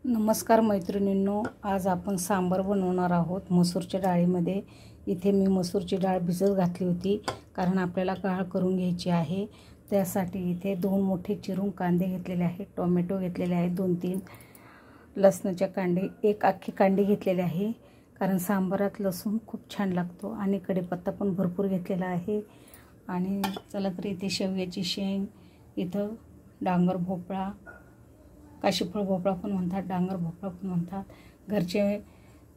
नमस्कार मैत्रिणींनो, आज आपण सांबार बनवणार आहोत मसूरच्या डाळीमध्ये। इथे मी मसूरची डाळ भिजत घातली होती कारण आपल्याला गाळ करून घ्यायची आहे। त्यासाठी इथे 2 मोठे चिरून कांदे घेतलेले आहेत, टोमॅटो घेतलेले आहेत, 2-3 लसणाच्या कांडे, 1 अख्खी कांडी घेतलेली आहे कारण सांबारात लसूण खूप छान लागतो आणि कढीपत्ता पण भरपूर घेतलेला आहे। आणि चला तर इथे शेवग्याची शेंग, इथं डांगर भोपळा, काशीफळ भोपळा पण म्हणतात, डांगर भोपळा पण म्हणतात। घरचे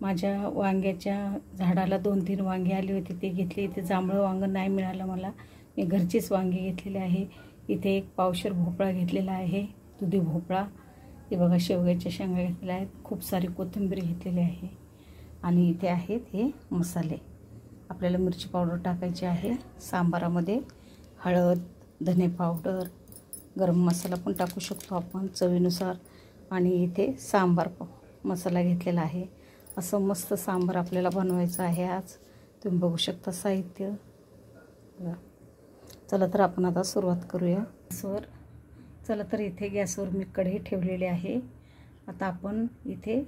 माझ्या वांग्याच्या झाडाला 2-3 वांगे आले होते ते घेतले। इथे जांभळं वांग नाही मिळालं मला, मी घरचीच वांगे घेतलेले आहे। इथे 1 पावशेर भोपळा घेतलेला आहे, दुधी भोपळा। हे बघा शेवग्याच्या शेंगा घेतलेल्या आहेत, खूप सारी कोथिंबीर घेतलेली आहे। आणि इथे आहेत हे मसाले। आपल्याला मिरची पावडर टाकायची आहे सांबारामध्ये, हळद, धने पावडर, गरम मसाला पण टाकू शकतो आपण चवीनुसार। आणि इथे सांबार मसाला घेतलेला आहे। असं मस्त सांबार आपल्याला बनवायचं आहे आज। तुम्ही बघू शकता साहित्य। चला तर आपण आता सुरुवात करूया। चला तर इथे गॅसवर मी कढई ठेवलेली आहे। आता आपण इथे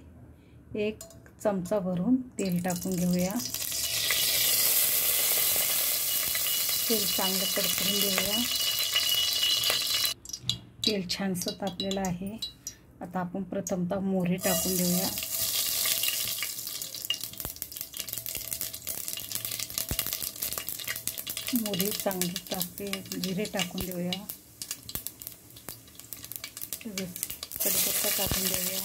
1 चमचा भरून तेल टाकून घेऊया। तेल चांगलं कडकडून घेऊया। तेल छानसं तापलेलं आहे। आता आपण प्रथमतः मोहरी टाकून देऊया। मोहरी चांगली तापते, जिरे टाकून देऊया, कढीपत्ता टाकून देऊया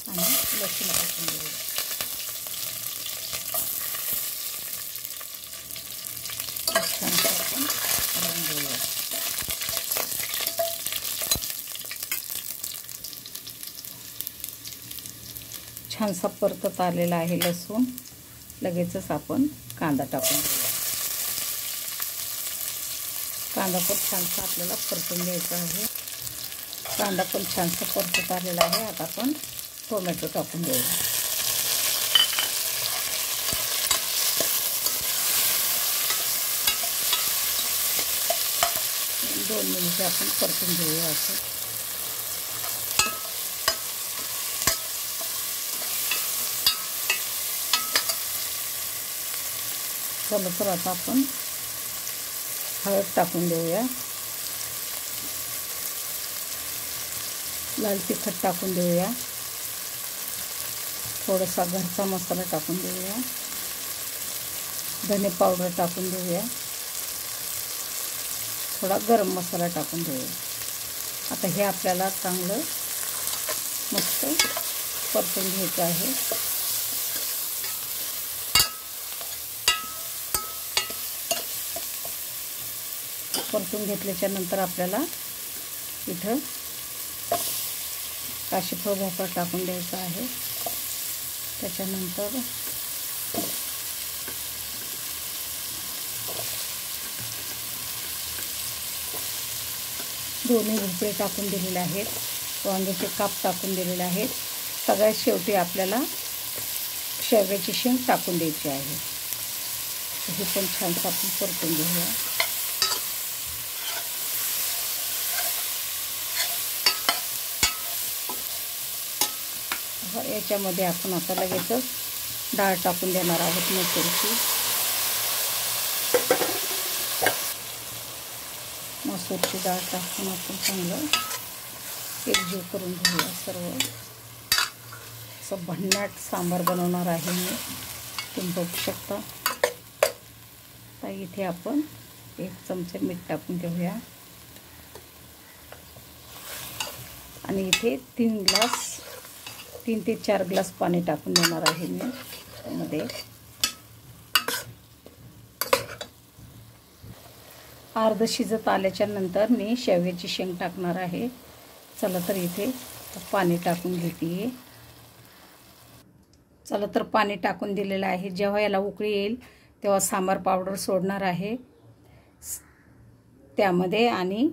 आणि लसूण टाकून देऊया। छानसं आपण हलवून घेऊया। छानसा परतत आलेला आहे लसूण। लगेचच आपण कांदा टाकून देऊया। कांदा पण छानसा आपल्याला परतून घ्यायचा आहे। कांदा पण छानसा परतत आलेला आहे। आता आपण टोमॅटो टाकून देऊया। 2 मिनिटे आपण परतून घेऊया असं। चला तर आता आपण हळद टाकून देऊया, लाल तिखट टाकून देऊया, थोडासा घरचा मसाला टाकून देऊया, धने पावडर टाकून देऊया, थोडा गरम मसाला टाकून देऊया। आता हे आपल्याला चांगलं मस्त परतून घ्यायचं आहे। परतून घेतल्याच्या नंतर आपल्याला इथं काशीफळ भोपळा टाकून द्यायचा आहे। त्याच्यानंतर दोन्ही भोपळे टाकून दिलेले आहेत, वांग्याचे काप टाकून दिलेले आहेत। सगळ्यात शेवटी आपल्याला शेवग्याची शेंग टाकून द्यायची आहे। हे पण छानसं आपण परतून घेऊया। याच्यामध्ये आपण आता लगेचच डाळ टाकून देणार आहोत मसूरची डाळ टाकून आपण चांगलं एकजीव करून घेऊया सर्व। असं भन्नाट सांबार बनवणार आहे मी, तुम्ही बघू शकता। तर इथे आपण 1 चमचा मीठ टाकून घेऊया आणि इथे 3 ते 4 ग्लास पाणी टाकून देणार आहे मी त्यामध्ये। अर्ध शिजत आल्याच्या नंतर मी शेवग्याची शेंग टाकणार आहे। चला तर इथे पाणी टाकून घेते। चला तर पाणी टाकून दिलेलं आहे। जेव्हा याला उकळी येईल तेव्हा सांबार पावडर सोडणार आहे त्यामध्ये आणि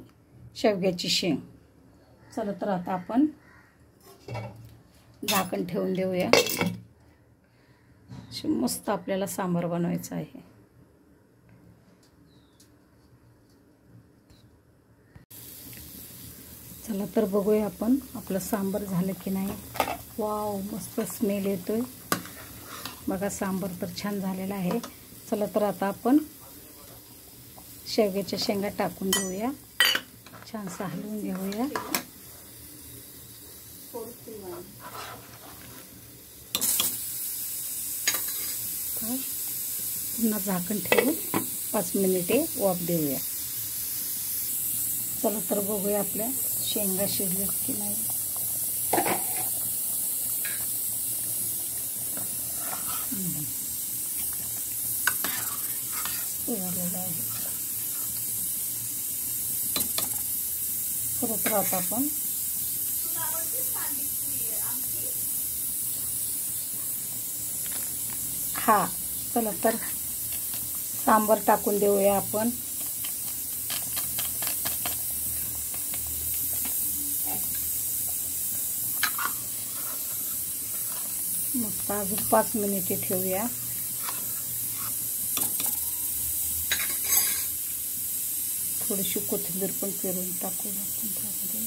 शेवग्याची शेंग। चला तर आता आपण झाकण ठेवून देऊया। मस्त आपल्याला सांबार बनवायचा आहे। चला तर बघूया आपण आपलं सांबार झालं की नाही. वाव, मस्त स्मेल येतोय बघा. सांबार तर छान झालेला आहे. चला तर आता आपण शेवग्याच्या शेंगा टाकून देऊया. छान हलवून घेऊया. पुन्हा झाकण ठेवून 5 मिनिटे वाफ देऊया. चला तर बघूया आपल्या शेंगा शिजल्यात की नाही. झालेलं आहे. परत राहत आपण हा. चला तर सांबार टाकून देऊया आपण. मस्त अजून 5 मिनिटे ठेवूया. थोडीशी कोथिंबीर पण पेरून टाकूया आपण त्यामध्ये.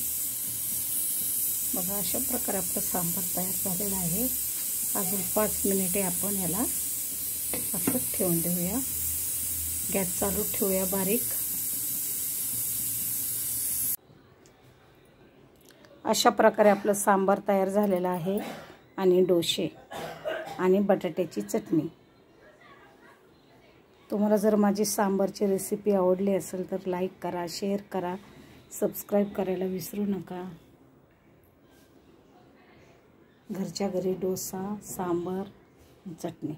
बघा, अशा प्रकारे आपलं सांबार तयार झालेलं आहे. अजून 5 मिनिटे आपण याला असं ठेवून देऊया. गॅस चालू ठेवूया बारीक. अशा प्रकारे आपलं सांबार तयार झालेलं आहे. आणि डोसे आणि बटाट्याची चटणी. तुम्हाला जर माझी सांबारची रेसिपी आवडली असेल तर लाईक करा, शेअर करा, सबस्क्राईब करायला विसरू नका. घरच्या घरी डोसा, सांबार, चटणी.